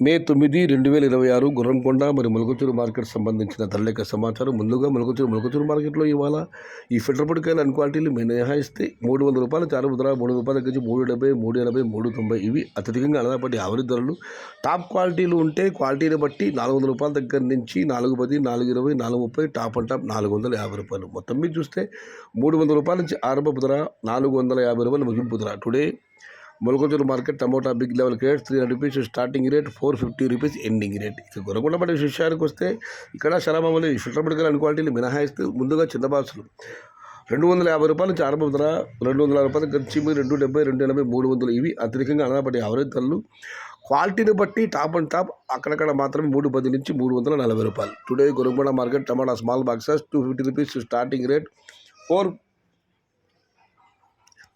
మే 9, 2026 గుర్రంకొండ మరియు మొలకచూరు మార్కెట్ సంబంధించిన ధరల సమాచారం. ముందుగా మొలకచూరు మార్కెట్లో ఇవాళ ఈ ఫిల్టర్ పొడికాయలు అన్ని క్వాలిటీలు మినహాయిస్తే ₹300 చారుముద్ర, ₹3 తగ్గించి ₹370, ₹380, ₹390 ఇవి అత్యధికంగా అలనాపటి యావరేజ్ ధరలు. టాప్ క్వాలిటీలు ఉంటే క్వాలిటీని బట్టి ₹400 దగ్గర నుంచి ₹410, ₹420, ₹430, టాప్ అండ్ టాప్ ₹450. మొత్తం మీద చూస్తే ₹300 నుంచి ఆరంభపు ధర, ₹450 ముగింపు ధర. Today Molakachuru market tomato big level crate ₹300 starting rate, ₹450 ending rate. ఇక గురకొండ పడే విషయానికి వస్తే ఇక్కడ శరామామూలు ఫిల్టర్ పొడికాయలు అన్ని క్వాలిటీలు మినహాయిస్తూ ముందుగా చిన్న బాక్సులు ₹250 నుంచి ఆరంభ ధర, ₹260 ఖర్చు, ₹270, ₹280, ₹300 ఇవి అత్యధికంగా అలనాపటి యావరేజ్ ధరలు. క్వాలిటీని బట్టి టాప్ అండ్ టాప్ అక్కడక్కడ మాత్రమే ₹310 నుంచి ₹340. Today Gurramkonda market tomato small boxes ₹250 starting rate,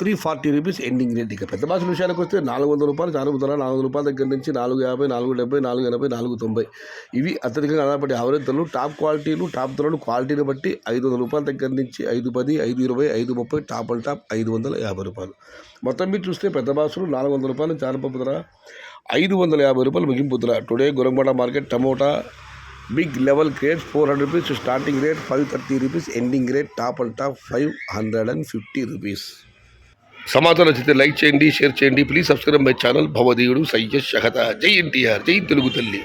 ₹340 ending rate. ఇక పెద్ద బాక్సుల విషయానికి వస్తే ₹400 చారుముద్ర, ₹400 దగ్గర నుంచి ₹450, ₹470, ₹480, ₹490 ఇవి అత్యధికంగా అలనాపటి యావరేజ్ ధరలు. టాప్ క్వాలిటీలు టాప్ ధరలు క్వాలిటీని బట్టి ₹500 దగ్గర నుంచి ₹510, ₹520, ₹530, టాప్ అండ్ టాప్ ₹550. మొత్తం మీద చూస్తే పెద్ద బాక్సులు ₹400 నుంచి ఆరంభపు ధర, ₹550 ముగింపు ధర. Today Gurramkonda market tomato big level crate ₹400 starting rate, ₹530 ending rate, top and top ₹550. సమాచారం నచ్చితే లైక్ చేయండి, షేర్ చేయండి. Please subscribe my channel. భవదీయుడు సయ్యద్ షహత. జై ఎన్టీఆర్, జై తెలుగు తల్లి.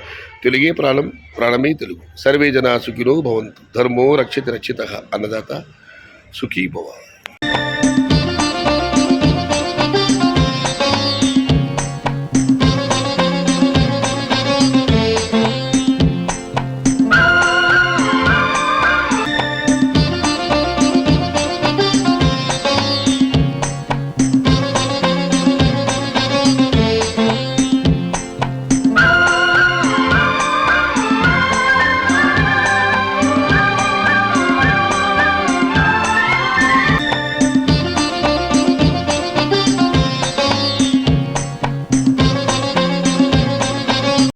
తెలుగే ప్రాణం, ప్రాణమే తెలుగు. సర్వే జనా సుఖినో భవంతు. ధర్మో రక్షిత రక్షితః. అన్నదాత సుఖీ భవ.